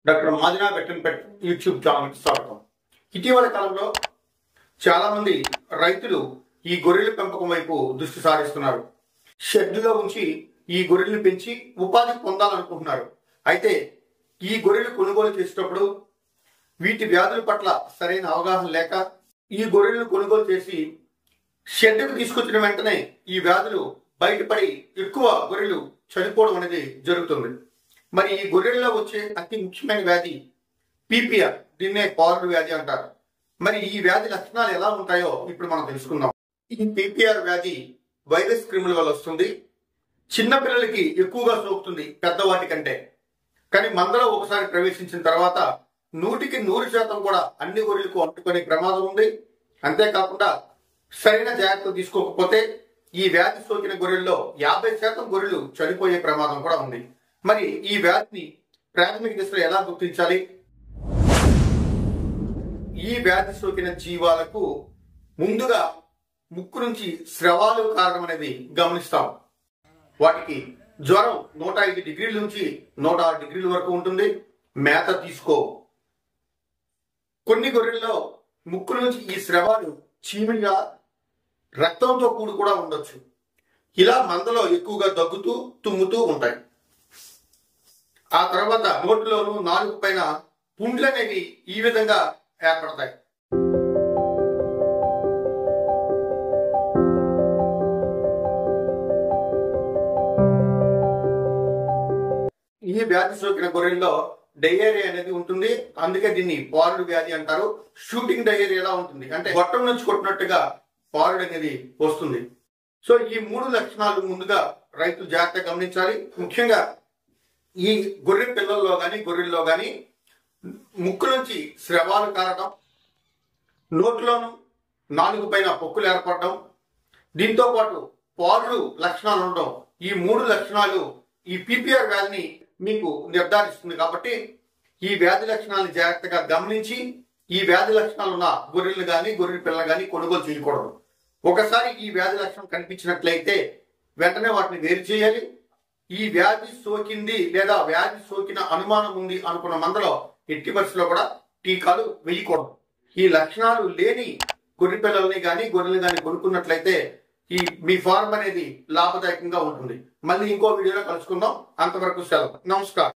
Doctor మాదినా వెటన్పెట్ YouTube ఛానల్కి స్వాగతం. ఇటీవల కాలంలో చాలా మంది రైతులు ఈ గొర్రెల పెంపకం వైపు దృష్టి సారిస్తున్నారు. షెడ్లో ఉంచి ఈ గొర్రెలను పెంచి ఉపాధి పొందాలనుకుంటున్నారు. అయితే ఈ గొర్రెలు కొనుగోలు చేసేటప్పుడు వీటి వ్యాధుల పట్ల సరైన అవగాహన లేక ఈ గొర్రెలను కొనుగోలు చేసి షెడ్కు తీసుకొచ్చిన వెంటనే ఈ వ్యాధులు బయటపడి ఎక్కువ గొర్రెలు చనిపోవడం అనేది జరుగుతుంది. మరి ఈ గొర్రెల్లో వచ్చే అతి ముఖ్యమైన వ్యాధి పీపీఆర్, దీన్నే పారుడు వ్యాధి అంటారు. మరి ఈ వ్యాధి లక్షణాలు ఎలా ఉంటాయో ఇప్పుడు మనం తెలుసుకుందాం. ఈ పీపీఆర్ వ్యాధి వైరస్ క్రిముల వల్ల వస్తుంది. చిన్న పిల్లలకి ఎక్కువగా సోకుతుంది పెద్దవాటి కంటే. కానీ మందలో ఒకసారి ప్రవేశించిన తర్వాత 100% కూడా అన్ని గొర్రెలకు అంటుకునే ప్రమాదం ఉంది. అంతేకాకుండా సరైన జాగ్రత్తలు తీసుకోకపోతే ఈ వ్యాధి సోకిన గొర్రెల్లో 50% గొర్రెలు చనిపోయే ప్రమాదం కూడా ఉంది. మరి ఈ వ్యాధిని ప్రాథమిక దశలో ఎలా గుర్తించాలి? ఈ వ్యాధి సోకిన జీవాలకు ముందుగా ముక్కు నుంచి స్రవాలు కారణం అనేది గమనిస్తాం. వాటికి జ్వరం 105 డిగ్రీల నుంచి 106 డిగ్రీల వరకు ఉంటుంది. మేత తీసుకో. కొన్ని గొర్రెల్లో ముక్కు నుంచి ఈ స్రవాలు చీమిడిగా రక్తంతో కూడి కూడా ఉండొచ్చు. ఇలా మందలో ఎక్కువగా దగ్గుతూ తుమ్ముతూ ఉంటాయి. ఆ తర్వాత నోటిలోను నాలుగు పైన పుండ్లు అనేవి ఈ విధంగా ఏర్పడతాయి. ఈ వ్యాధి సోకిన గొర్రెల్లో డయేరియా అనేది ఉంటుంది. అందుకే దీన్ని పారుడు వ్యాధి అంటారు. షూటింగ్ డయేరియా ఉంటుంది, అంటే గొట్టం నుంచి కొట్టినట్టుగా పారుడు అనేది వస్తుంది. సో ఈ 3 లక్షణాలు ముందుగా రైతులు జాగ్రత్తగా గమనించాలి. ముఖ్యంగా ఈ గొర్రె పిల్లల్లో కానీ గొర్రెల్లో కానీ ముక్కు నుంచి స్రవాలు కారడం, నోట్లోను నాలుగు పైన పొక్కులు ఏర్పడడం, దీంతో పాటు పారుడు లక్షణాలు ఉండడం, ఈ 3 లక్షణాలు ఈ పీపీఆర్ వ్యాధిని మీకు నిర్ధారిస్తుంది. కాబట్టి ఈ వ్యాధి లక్షణాలను జాగ్రత్తగా గమనించి ఈ వ్యాధి లక్షణాలు ఉన్న గొర్రెలు కానీ గొర్రెల పిల్లలు కానీ కొనుగోలు చేయకూడదు. ఒకసారి ఈ వ్యాధి లక్షణం కనిపించినట్లయితే వెంటనే వాటిని వేరు చేయాలి. ఈ వ్యాధి సోకింది లేదా వ్యాధి సోకిన అనుమానం ఉంది అనుకున్న మందలో ఎట్టి పరిస్థితిలో కూడా టీకాలు వేయకూడదు. ఈ లక్షణాలు లేని గొర్రె పిల్లల్ని కానీ గొర్రెలు కానీ కొనుక్కున్నట్లయితే ఈ మీ ఫార్మ్ అనేది లాభదాయకంగా ఉంటుంది. మళ్ళీ ఇంకో వీడియోలో కలుసుకుందాం. అంతవరకు సెలవు. నమస్కారం.